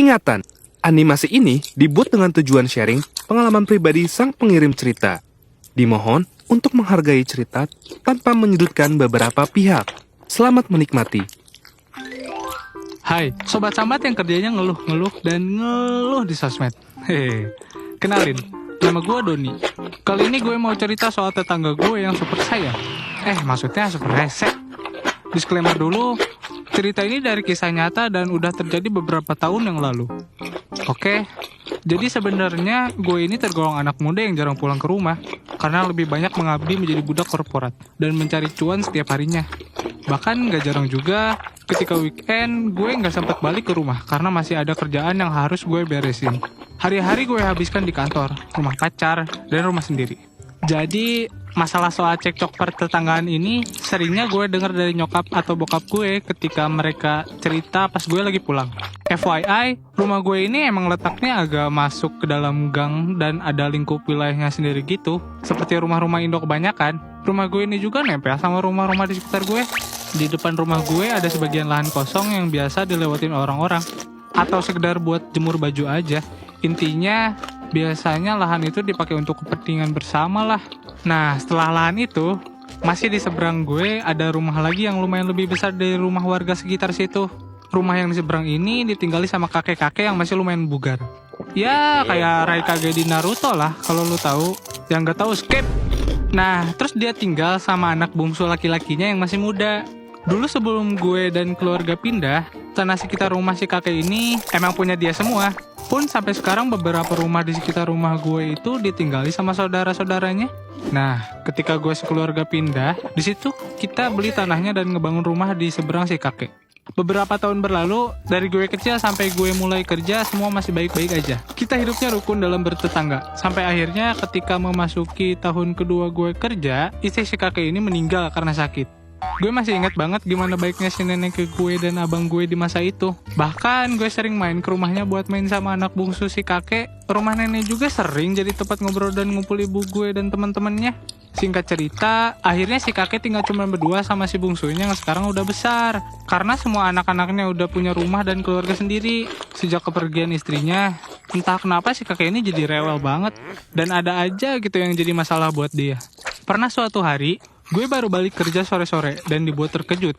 Ingatan, animasi ini dibuat dengan tujuan sharing pengalaman pribadi sang pengirim cerita. Dimohon untuk menghargai cerita tanpa menyudutkan beberapa pihak. Selamat menikmati. Hai, sobat sambat yang kerjanya ngeluh-ngeluh dan ngeluh di sosmed. Hehe, kenalin, nama gue Doni. Kali ini gue mau cerita soal tetangga gue yang super sayang. Maksudnya super rese. Disclaimer dulu, cerita ini dari kisah nyata dan udah terjadi beberapa tahun yang lalu. Oke, jadi sebenarnya gue ini tergolong anak muda yang jarang pulang ke rumah karena lebih banyak mengabdi menjadi budak korporat dan mencari cuan setiap harinya. Bahkan gak jarang juga ketika weekend gue gak sempat balik ke rumah karena masih ada kerjaan yang harus gue beresin. Hari-hari gue habiskan di kantor, rumah pacar, dan rumah sendiri. Jadi masalah soal cekcok pertetanggaan ini seringnya gue dengar dari nyokap atau bokap gue ketika mereka cerita pas gue lagi pulang. FYI, rumah gue ini emang letaknya agak masuk ke dalam gang dan ada lingkup wilayahnya sendiri gitu. Seperti rumah-rumah Indo kebanyakan, rumah gue ini juga nempel sama rumah-rumah di sekitar gue. Di depan rumah gue ada sebagian lahan kosong yang biasa dilewatin orang-orang. Atau sekedar buat jemur baju aja. Intinya, biasanya lahan itu dipakai untuk kepentingan bersama lah. Nah, setelah lahan itu, masih di seberang gue ada rumah lagi yang lumayan lebih besar dari rumah warga sekitar situ. Rumah yang di seberang ini ditinggali sama kakek-kakek yang masih lumayan bugar. Ya, kayak Raikage di Naruto lah, kalau lu tahu. Yang gak tahu, skip! Nah, terus dia tinggal sama anak bungsu laki-lakinya yang masih muda. Dulu sebelum gue dan keluarga pindah, tanah sekitar rumah si kakek ini emang punya dia semua. Pun sampai sekarang beberapa rumah di sekitar rumah gue itu ditinggali sama saudara-saudaranya. Nah, ketika gue sekeluarga pindah, di situ kita beli tanahnya dan ngebangun rumah di seberang si kakek. Beberapa tahun berlalu, dari gue kecil sampai gue mulai kerja, semua masih baik-baik aja. Kita hidupnya rukun dalam bertetangga. Sampai akhirnya ketika memasuki tahun kedua gue kerja, istri si kakek ini meninggal karena sakit. Gue masih ingat banget gimana baiknya si nenek ke gue dan abang gue di masa itu. Bahkan gue sering main ke rumahnya buat main sama anak bungsu si kakek. Rumah nenek juga sering jadi tempat ngobrol dan ngumpul ibu gue dan teman-temannya. Singkat cerita, akhirnya si kakek tinggal cuma berdua sama si bungsunya yang sekarang udah besar. Karena semua anak-anaknya udah punya rumah dan keluarga sendiri. Sejak kepergian istrinya, entah kenapa si kakek ini jadi rewel banget. Dan ada aja gitu yang jadi masalah buat dia. Pernah suatu hari, gue baru balik kerja sore-sore dan dibuat terkejut.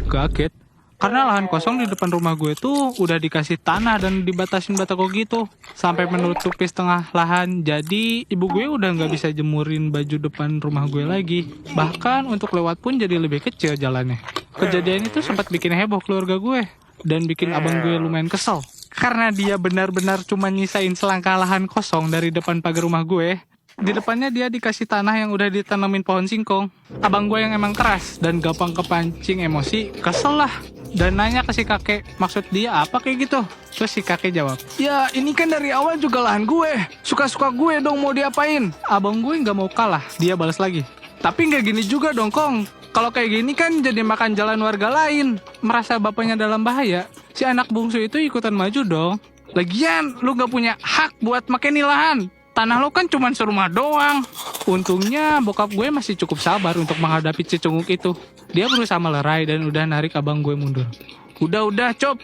Kaget. Karena lahan kosong di depan rumah gue tuh udah dikasih tanah dan dibatasin batako gitu. Sampai menutupi setengah lahan. Jadi ibu gue udah gak bisa jemurin baju depan rumah gue lagi. Bahkan untuk lewat pun jadi lebih kecil jalannya. Kejadian itu sempat bikin heboh keluarga gue. Dan bikin abang gue lumayan kesel. Karena dia benar-benar cuma nyisain selangkah lahan kosong dari depan pagar rumah gue. Di depannya dia dikasih tanah yang udah ditanamin pohon singkong. Abang gue yang emang keras dan gampang kepancing emosi, kesel lah. Dan nanya ke si kakek, maksud dia apa kayak gitu? Terus si kakek jawab, ya ini kan dari awal juga lahan gue. Suka-suka gue dong mau diapain. Abang gue gak mau kalah, dia balas lagi. Tapi gak gini juga dong Kong. Kalau kayak gini kan jadi makan jalan warga lain. Merasa bapaknya dalam bahaya, si anak bungsu itu ikutan maju dong. Lagian lu gak punya hak buat makan nih lahan. Tanah lo kan cuma serumah doang. Untungnya bokap gue masih cukup sabar untuk menghadapi cecunguk itu. Dia berusaha melerai dan udah narik abang gue mundur. Udah Cop,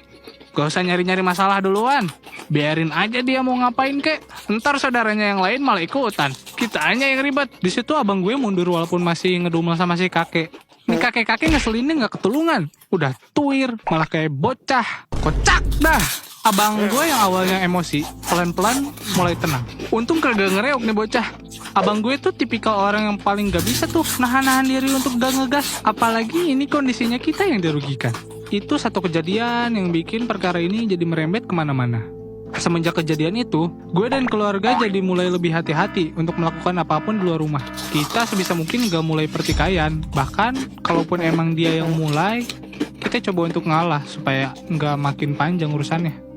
gak usah nyari-nyari masalah duluan. Biarin aja dia mau ngapain kek. Ntar saudaranya yang lain malah ikutan. Kita aja yang ribet. Di situ abang gue mundur walaupun masih ngedumel sama si kakek. Ini kakek-kakek ngeselinnya gak ketulungan. Udah tuir, malah kayak bocah. Kocak dah. Abang gue yang awalnya emosi, pelan-pelan mulai tenang. Untung kagak ngereok nih bocah. Abang gue tuh tipikal orang yang paling gak bisa tuh nahan-nahan diri untuk gak ngegas. Apalagi ini kondisinya kita yang dirugikan. Itu satu kejadian yang bikin perkara ini jadi merembet kemana-mana. Semenjak kejadian itu, gue dan keluarga jadi mulai lebih hati-hati untuk melakukan apapun di luar rumah. Kita sebisa mungkin gak mulai pertikaian. Bahkan, kalaupun emang dia yang mulai, kita coba untuk ngalah supaya gak makin panjang urusannya.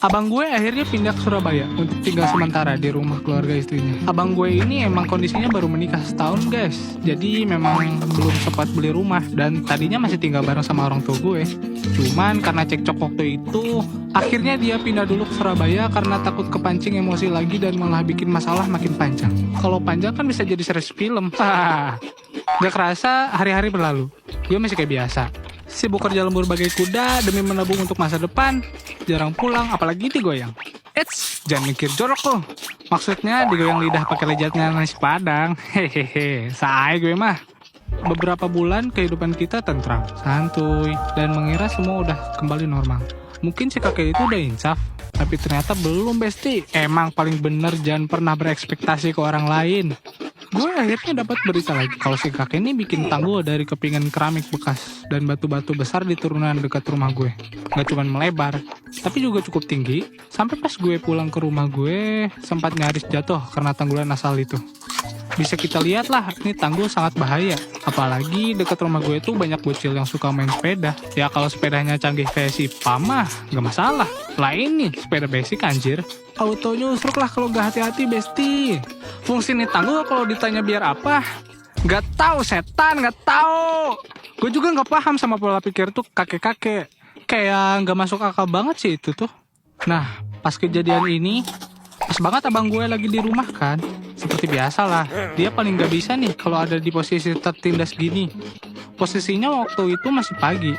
Abang gue akhirnya pindah ke Surabaya untuk tinggal sementara di rumah keluarga istrinya. Abang gue ini emang kondisinya baru menikah setahun guys. Jadi memang belum sempat beli rumah dan tadinya masih tinggal bareng sama orang tua gue. Cuman karena cekcok waktu itu, akhirnya dia pindah dulu ke Surabaya karena takut kepancing emosi lagi dan malah bikin masalah makin panjang. Kalau panjang kan bisa jadi series film. Gak kerasa hari-hari berlalu. Gue masih kayak biasa. Sibuk kerja lembur bagai kuda demi menabung untuk masa depan. Jarang pulang, apalagi digoyang. Eits, jangan mikir jorok loh. Maksudnya digoyang lidah pakai lezatnya nasi padang. Hehehe, saai gue mah. Beberapa bulan kehidupan kita tentram, santuy, dan mengira semua udah kembali normal. Mungkin si kakek itu udah insaf, tapi ternyata belum besti. Emang paling bener jangan pernah berekspektasi ke orang lain. Gue akhirnya dapat berita lagi kalau si kakek ini bikin tanggul dari kepingan keramik bekas dan batu-batu besar di turunan dekat rumah gue. Gak cuma melebar, tapi juga cukup tinggi. Sampai pas gue pulang ke rumah gue, sempat nyaris jatuh karena tanggulan asal itu. Bisa kita lihat lah, ini tanggul sangat bahaya. Apalagi dekat rumah gue tuh banyak bocil yang suka main sepeda. Ya kalau sepedanya canggih kayak si Pama, gak masalah. Lah ini, sepeda basic anjir. Auto nyusruk lah kalau gak hati-hati besti. Fungsi nih tanggul kalau ditanya biar apa? Gak tahu setan, gak tahu. Gue juga gak paham sama pola pikir tuh kakek-kakek. Kayak gak masuk akal banget sih itu tuh. Nah, pas kejadian ini, pas banget abang gue lagi di rumah kan. Seperti biasa lah, dia paling gak bisa nih kalau ada di posisi tertindas gini. Posisinya waktu itu masih pagi,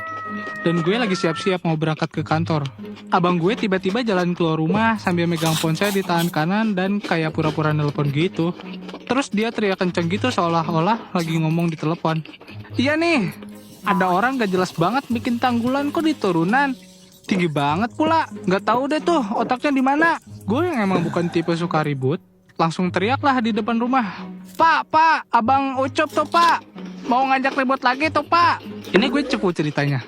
dan gue lagi siap-siap mau berangkat ke kantor. Abang gue tiba-tiba jalan keluar rumah sambil megang ponsel di tangan kanan dan kayak pura-pura nelpon gitu. Terus dia teriak kenceng gitu seolah-olah lagi ngomong di telepon. Iya nih, ada orang gak jelas banget bikin tanggulan kok di turunan. Tinggi banget pula, gak tahu deh tuh otaknya di mana. Gue yang emang bukan tipe suka ribut, langsung teriaklah di depan rumah. Pak, abang Ucup tuh pak, mau ngajak ribut lagi tuh pak. Ini gue cepu ceritanya.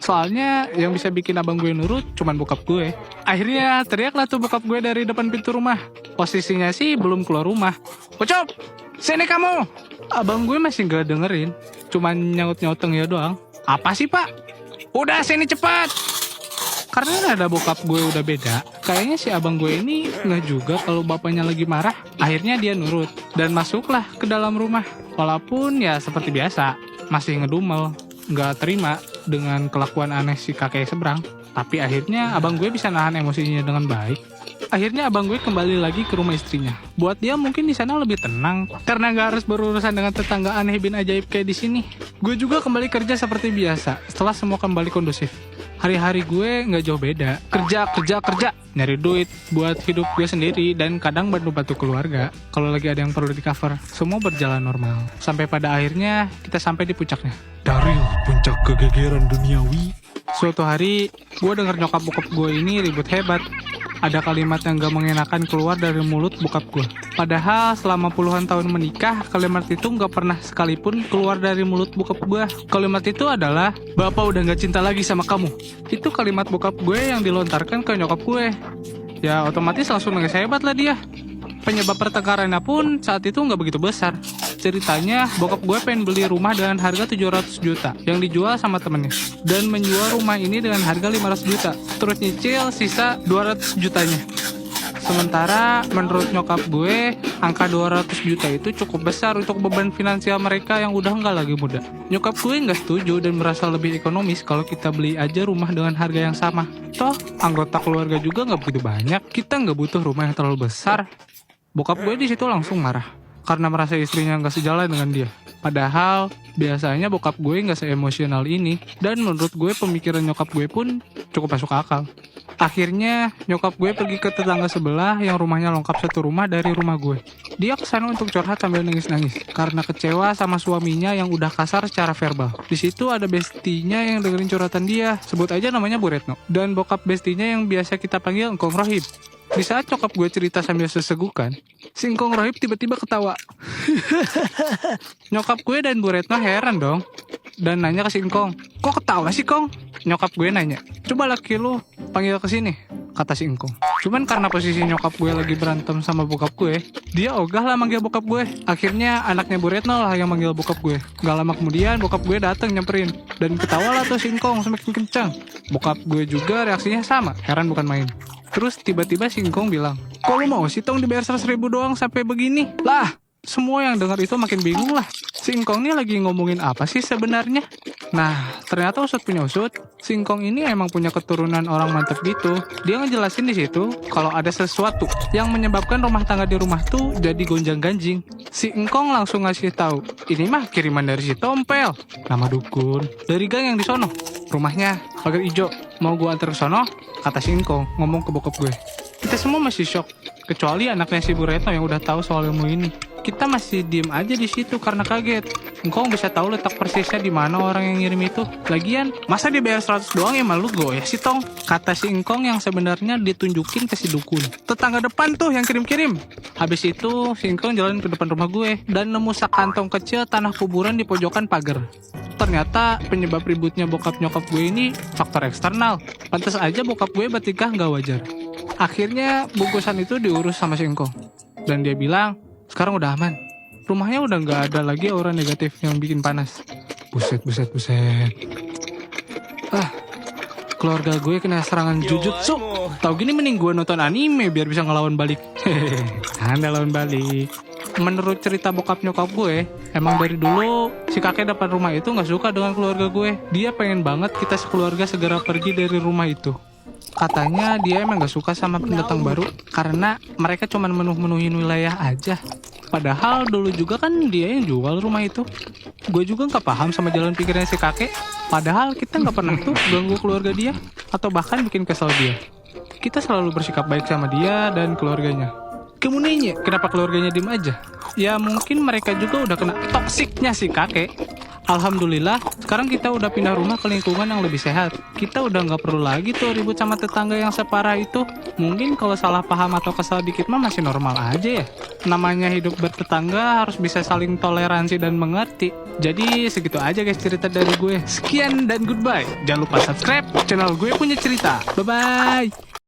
Soalnya yang bisa bikin abang gue nurut cuman bokap gue. Akhirnya teriaklah tuh bokap gue dari depan pintu rumah. Posisinya sih belum keluar rumah. Ucup, sini kamu. Abang gue masih gak dengerin, cuman nyaut-nyauteng ya doang. Apa sih pak? Udah sini cepat. Karena ada bokap gue udah beda, kayaknya si abang gue ini nggak juga kalau bapaknya lagi marah. Akhirnya dia nurut dan masuklah ke dalam rumah. Walaupun ya seperti biasa, masih ngedumel, nggak terima dengan kelakuan aneh si kakek seberang. Tapi akhirnya abang gue bisa nahan emosinya dengan baik. Akhirnya abang gue kembali lagi ke rumah istrinya. Buat dia mungkin di sana lebih tenang karena nggak harus berurusan dengan tetangga aneh bin ajaib kayak di sini. Gue juga kembali kerja seperti biasa setelah semua kembali kondusif. Hari-hari gue nggak jauh beda. Kerja, nyari duit buat hidup gue sendiri dan kadang bantu-bantu keluarga. Kalau lagi ada yang perlu di cover, semua berjalan normal. Sampai pada akhirnya kita sampai di puncaknya. Dari puncak kegegeran duniawi. Suatu hari, gue denger nyokap bokap gue ini ribut hebat. Ada kalimat yang gak mengenakan keluar dari mulut bokap gue. Padahal selama puluhan tahun menikah, kalimat itu gak pernah sekalipun keluar dari mulut bokap gue. Kalimat itu adalah, "Bapak udah gak cinta lagi sama kamu." Itu kalimat bokap gue yang dilontarkan ke nyokap gue. Ya otomatis langsung nangis hebat lah dia. Penyebab pertengkarannya pun saat itu gak begitu besar. Ceritanya, bokap gue pengen beli rumah dengan harga 700 juta yang dijual sama temennya. Dan menjual rumah ini dengan harga 500 juta. Terus nyicil sisa 200 jutanya. Sementara menurut nyokap gue, angka 200 juta itu cukup besar untuk beban finansial mereka yang udah nggak lagi muda. Nyokap gue nggak setuju dan merasa lebih ekonomis kalau kita beli aja rumah dengan harga yang sama. Toh, anggota keluarga juga nggak begitu banyak. Kita nggak butuh rumah yang terlalu besar. Bokap gue di situ langsung marah karena merasa istrinya nggak sejalan dengan dia. Padahal biasanya bokap gue nggak seemosional ini, dan menurut gue pemikiran nyokap gue pun cukup masuk akal. Akhirnya nyokap gue pergi ke tetangga sebelah yang rumahnya lengkap satu rumah dari rumah gue. Dia kesana untuk curhat sambil nangis-nangis karena kecewa sama suaminya yang udah kasar secara verbal. Di situ ada bestinya yang dengerin curhatan dia, sebut aja namanya Bu Retno, dan bokap bestinya yang biasa kita panggil Engkong Rohib. Di saat nyokap gue cerita sambil sesegukan, si Engkong Rohib tiba-tiba ketawa. Nyokap gue dan Bu Retno heran dong, dan nanya ke si Engkong, "Kok ketawa sih Kong?" Nyokap gue nanya, "Coba laki lu panggil ke sini," kata si Engkong. Cuman karena posisi nyokap gue lagi berantem sama bokap gue, dia ogah lah manggil bokap gue. Akhirnya anaknya Bu Retno lah yang manggil bokap gue. Gak lama kemudian bokap gue datang nyamperin, dan ketawa lah tuh si Engkong semakin kencang. Bokap gue juga reaksinya sama, heran bukan main. Terus tiba-tiba si Engkong bilang, "Kok lu mau sih Tong dibayar 100.000 doang sampai begini?" "Lah, semua yang dengar itu makin bingung lah. Si Engkong ini lagi ngomongin apa sih sebenarnya? Nah, ternyata usut punya usut, si Engkong ini emang punya keturunan orang mantep gitu. Dia ngejelasin di situ kalau ada sesuatu yang menyebabkan rumah tangga di rumah tuh jadi gonjang-ganjing. Si Engkong langsung ngasih tahu, ini mah kiriman dari si Tompel, nama dukun dari gang yang di sono. Rumahnya pagar ijo. Mau gua antar ke sono? Kata si Engkong ngomong ke bokap gue. Kita semua masih shock, kecuali anaknya si Bu Retno yang udah tahu soal ilmu ini. Kita masih diem aja di situ karena kaget. Engkong bisa tahu letak persisnya di mana orang yang ngirim itu. Lagian, masa dia bayar 100 doang ya malu gue ya si Tong? Kata si Engkong yang sebenarnya ditunjukin ke si dukun. Tetangga depan tuh yang kirim-kirim. Habis itu, si Engkong jalan ke depan rumah gue dan nemu sak kantong kecil tanah kuburan di pojokan pagar. Ternyata penyebab ributnya bokap nyokap gue ini faktor eksternal. Pantas aja bokap gue bertingkah nggak wajar. Akhirnya bungkusan itu diurus sama si Engkong. Dan dia bilang, sekarang udah aman. Rumahnya udah nggak ada lagi aura negatif yang bikin panas. Buset. Keluarga gue kena serangan jujutsu. Tahu gini mending gue nonton anime biar bisa ngelawan balik. Anda lawan balik. Menurut cerita bokap nyokap gue, emang dari dulu si kakek depan rumah itu nggak suka dengan keluarga gue. Dia pengen banget kita sekeluarga segera pergi dari rumah itu. Katanya dia emang gak suka sama pendatang baru karena mereka cuma menuhin wilayah aja. Padahal dulu juga kan dia yang jual rumah itu. Gue juga gak paham sama jalan pikirnya si kakek. Padahal kita gak pernah tuh ganggu keluarga dia atau bahkan bikin kesal dia. Kita selalu bersikap baik sama dia dan keluarganya. Kemudiannya, kenapa keluarganya diem aja? Ya mungkin mereka juga udah kena toksiknya si kakek. Alhamdulillah, sekarang kita udah pindah rumah ke lingkungan yang lebih sehat. Kita udah nggak perlu lagi tuh ribut sama tetangga yang separah itu. Mungkin kalau salah paham atau kesal dikit mah masih normal aja ya. Namanya hidup bertetangga harus bisa saling toleransi dan mengerti. Jadi segitu aja guys cerita dari gue. Sekian dan goodbye. Jangan lupa subscribe channel Gue Punya Cerita. Bye-bye.